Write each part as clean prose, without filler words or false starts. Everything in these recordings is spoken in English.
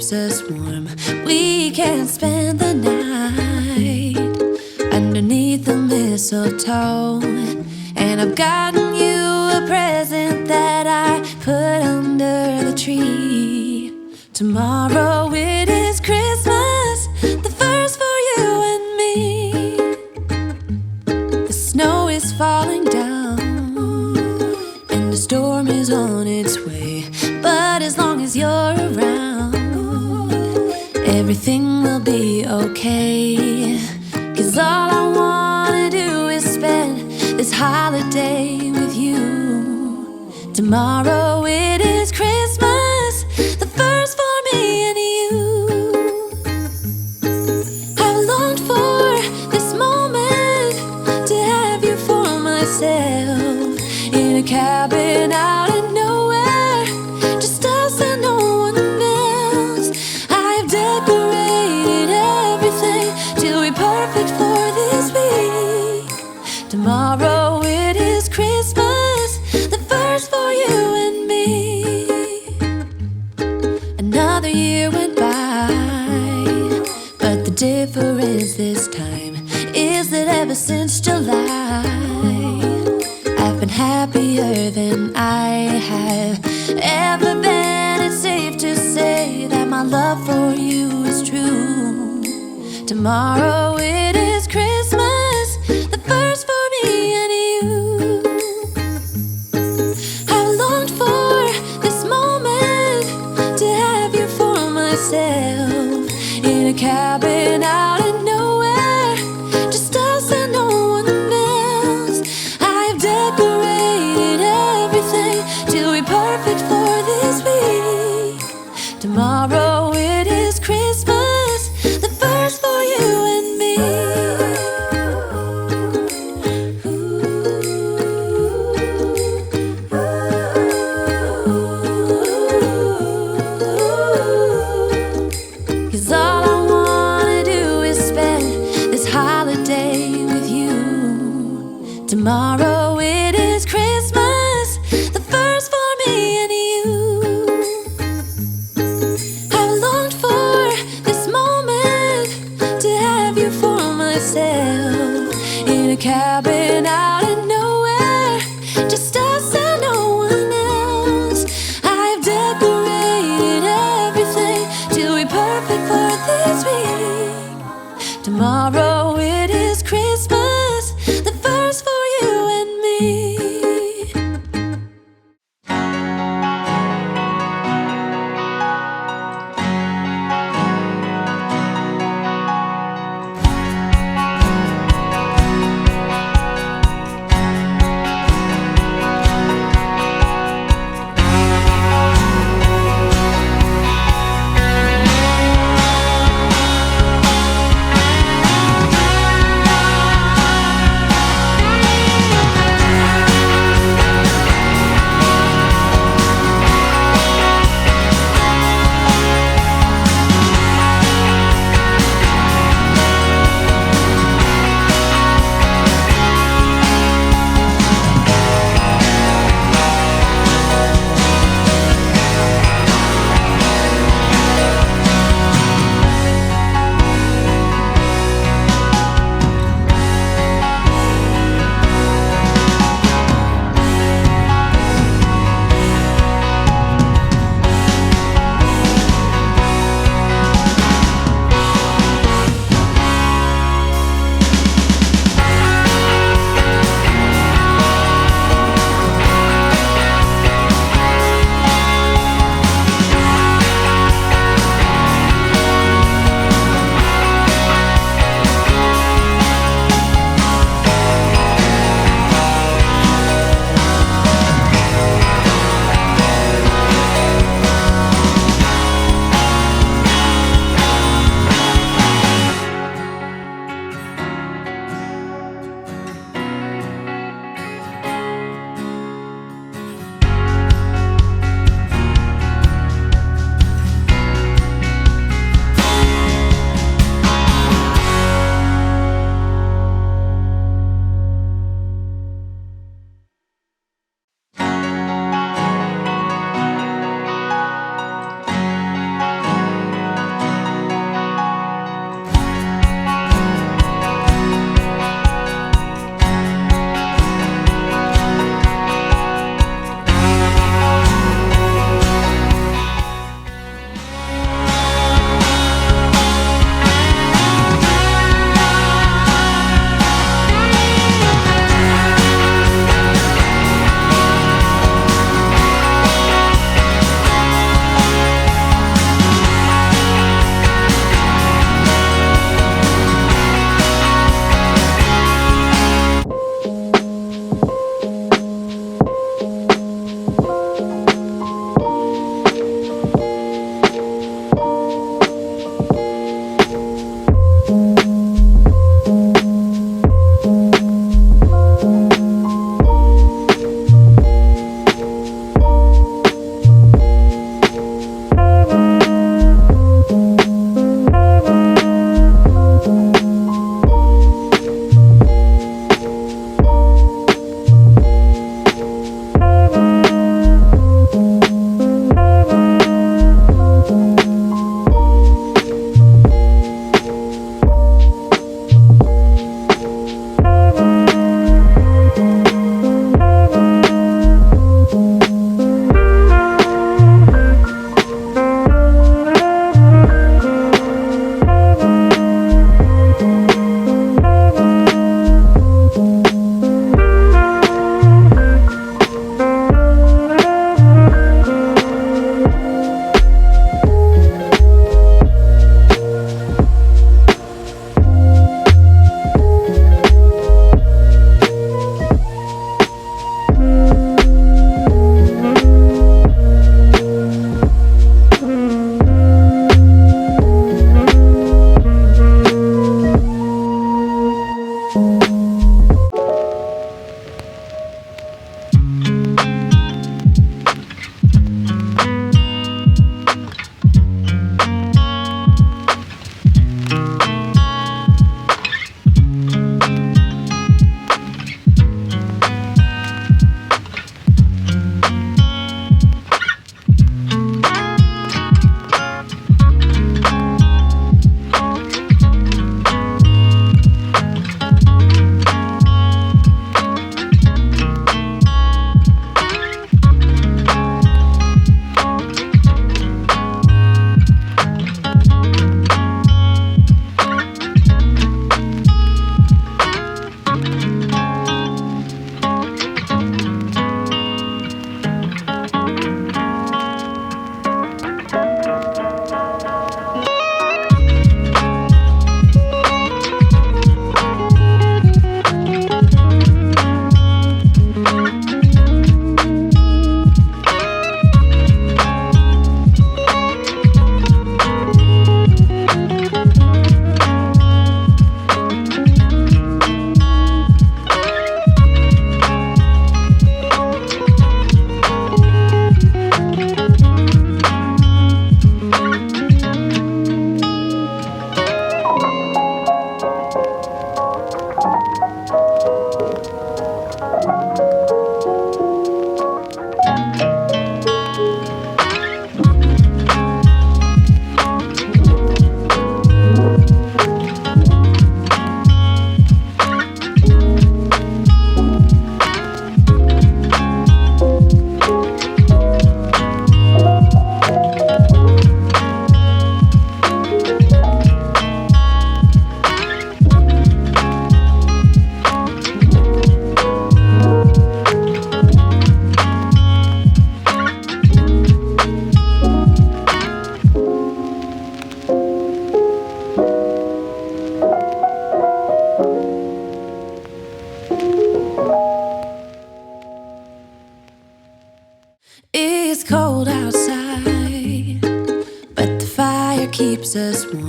keeps us warm. We can spend the night underneath the mistletoe. And I've gotten you a present that I put under the tree. Tomorrow it is Christmas, the first for you and me. The snow is falling down and the storm is on its way. But as long as you're around, everything will be okay. 'Cause all I wanna do is spend this holiday with you. Tomorrow it is Christmas, the first for me and you. I've longed for this moment to have you for myself, in a cabin out in nowhere, just us and no one else. I've decorated everything to be perfect for this week. Tomorrow it is Christmas, the first for you and me. Another year went by, but the difference this time is that ever since July, I've been happier than I have ever been. It's safe to say that my love for you is true. Tomorrow it is Christmas, the first for me and you. I've longed for this moment to have you for myself, in a cabin out in nowhere, just us and no one else. I've decorated everything to be perfect for this week. Tomorrow it is Christmas, the first for you and me. 'Cause all I wanna do is spend this holiday with you. Tomorrow it is Christmas, the first for me and you. I've longed for this moment to have you for myself, in a cabin out in nowhere, just us and no one else. I've decorated everything to be perfect for this week. Tomorrow it is Christmas, the first for you and me.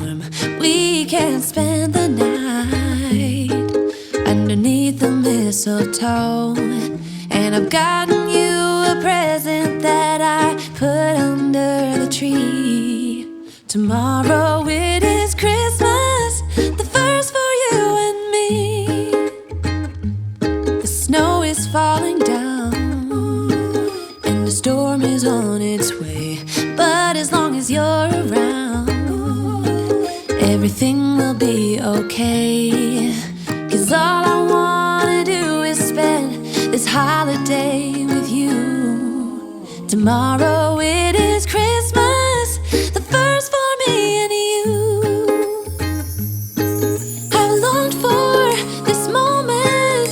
warm. We can spend the night underneath the mistletoe. And I've gotten you a present that I put under the tree. Tomorrow it is Christmas, the first for you and me. The snow is falling down and the storm is on its way. But as long as you're around, everything will be okay. 'Cause all I wanna do is spend this holiday with you. Tomorrow it is Christmas, the first for me and you. I've longed for this moment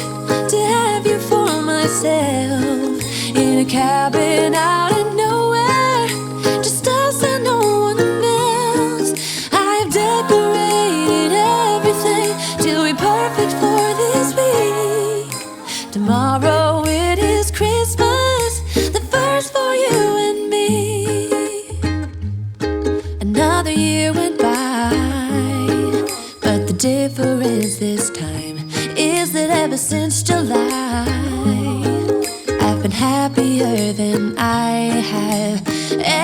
to have you for myself, in a cabin out in nowhere, just us and no one else. I've decorated everything to be perfect for this week. Tomorrow it is Christmas, the first for you and me. Another year went by, but the difference this time is that ever since July, I've been happier than I have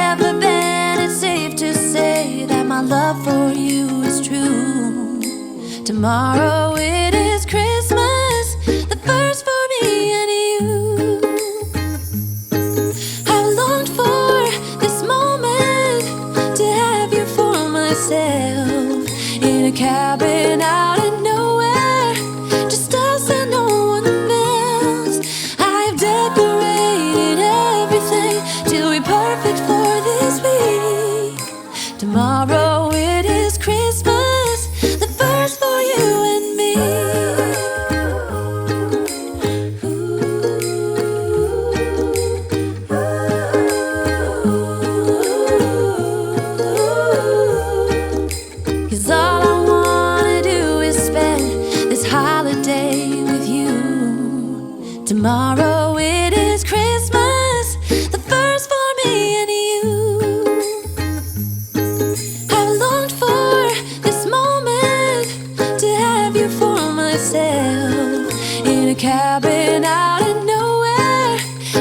ever been. It's safe to say that my love for you is true. Tomorrow it is Christmas, the first for me and you. I've longed for this moment to have you for myself, in a cabin out in nowhere, just us and no one else. I've decorated everything to be perfect for this week. Tomorrow it is Christmas, the first for you and me. Cause all I wanna do is spend this holiday with you. Tomorrow it is Christmas, the first for me and you. I've longed for this moment to have you for myself, in a cabin out in nowhere,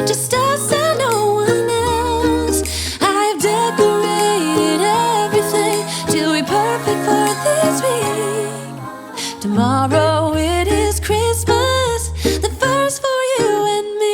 just us and no one else. I've decorated everything to be perfect for this week. Tomorrow it is Christmas, the first for you and me.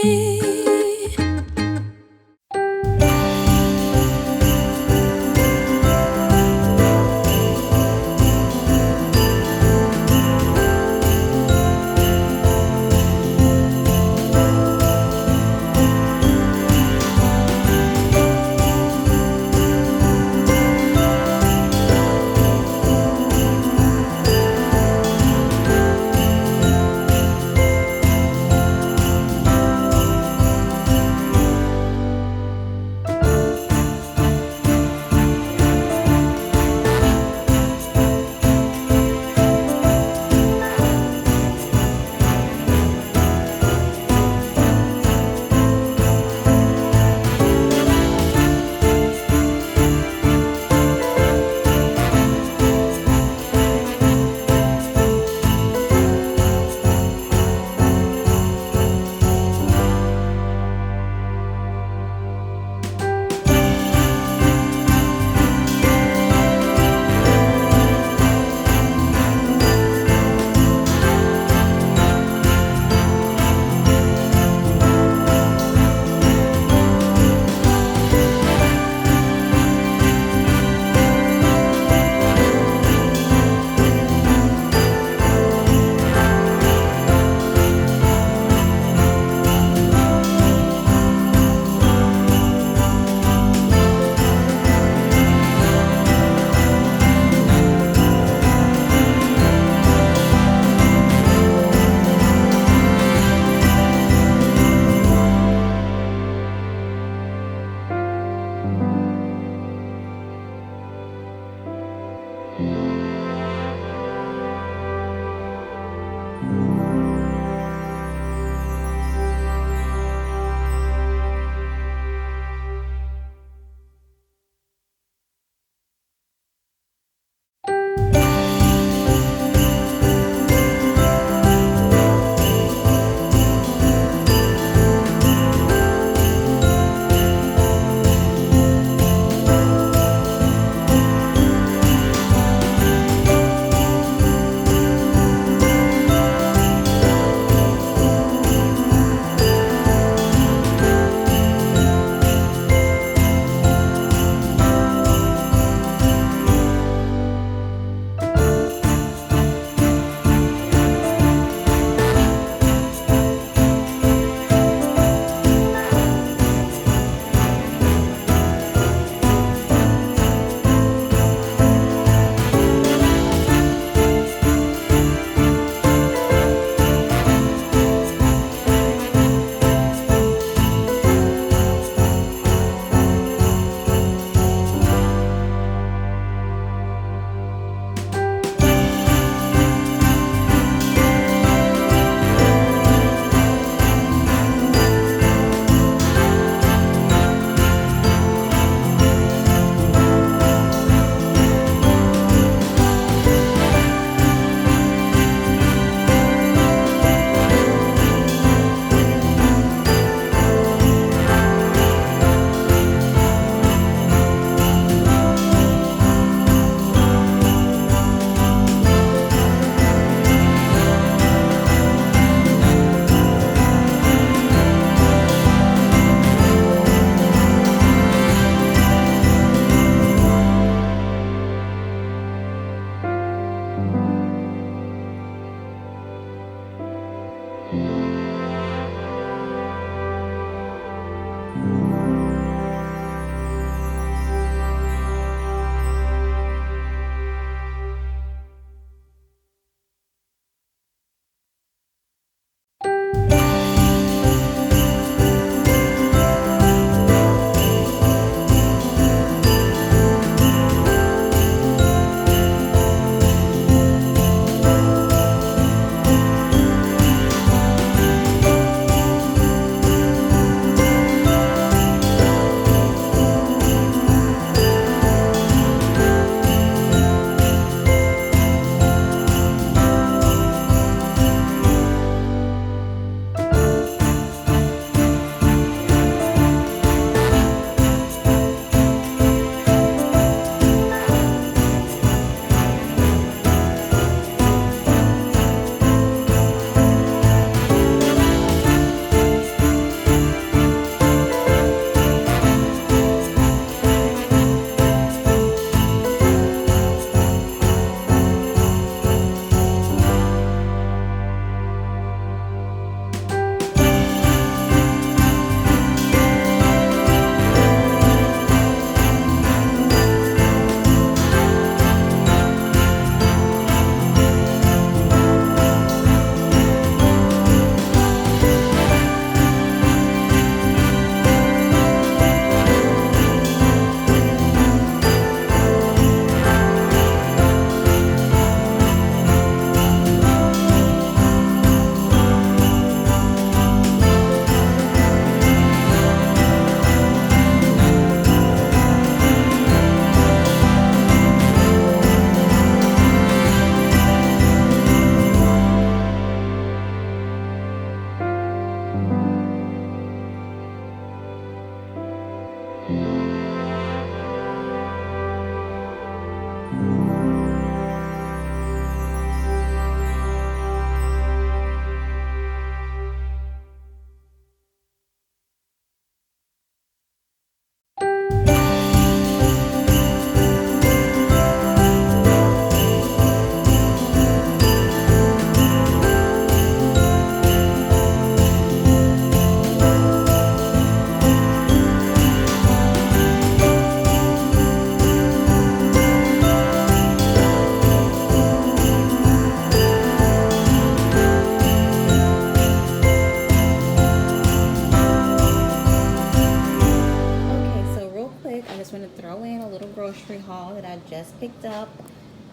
picked up.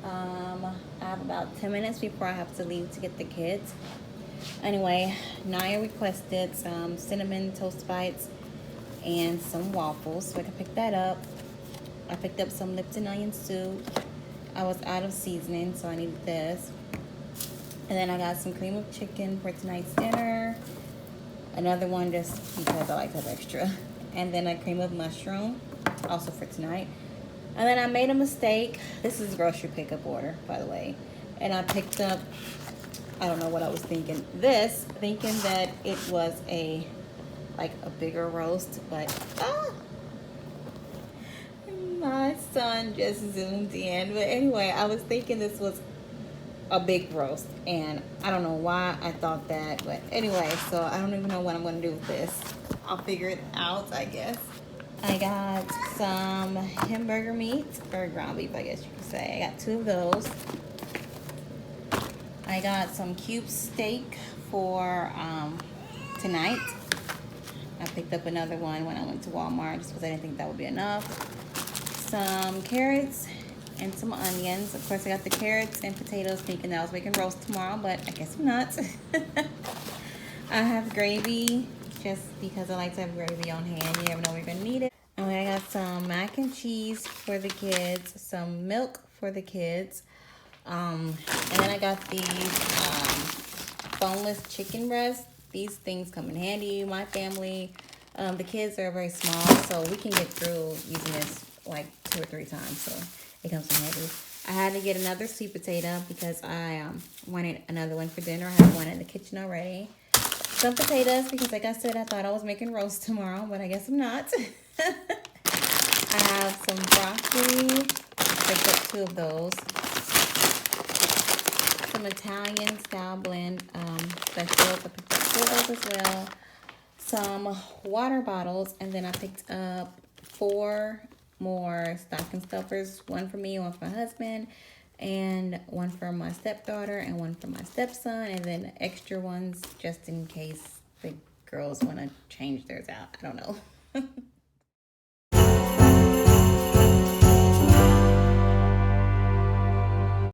I have about 10 minutes before I have to leave to get the kids. Anyway, Naya requested some cinnamon toast bites and some waffles, so I can pick that up. I picked up some Lipton onion soup. I was out of seasoning, so I needed this. And then I got some cream of chicken for tonight's dinner. Another one just because I like to have extra. And then a cream of mushroom, also for tonight. And then I made a mistake. This is grocery pickup order, by the way. And I picked up, I don't know what I was thinking. Thinking that it was like a bigger roast, but my son just zoomed in. But anyway, I was thinking this was a big roast, and I don't know why I thought that, but anyway, so I don't even know what I'm gonna do with this. I'll figure it out, I guess. I got some hamburger meat, or ground beef, I guess you could say. I got 2 of those. I got some cube steak for tonight. I picked up another one when I went to Walmart just because I didn't think that would be enough. Some carrots and some onions. Of course, I got the carrots and potatoes thinking that I was making roast tomorrow, but I guess I'm not. I have gravy just because I like to have gravy on hand. You never know when you're gonna need it. And I got some mac and cheese for the kids, some milk for the kids. And then I got these boneless chicken breasts. These things come in handy. My family, the kids are very small, so we can get through using this like 2 or 3 times. So it comes in handy. I had to get another sweet potato because I wanted another one for dinner. I have one in the kitchen already. Some potatoes because, like I said, I thought I was making roast tomorrow, but I guess I'm not. I have some broccoli. Picked up 2 of those. Some Italian style blend vegetables. I picked up 2 of those as well. Some water bottles, and then I picked up 4 more stocking stuffers. 1 for me, 1 for my husband, and 1 for my stepdaughter, and 1 for my stepson, and then extra ones just in case the girls want to change theirs out. I don't know.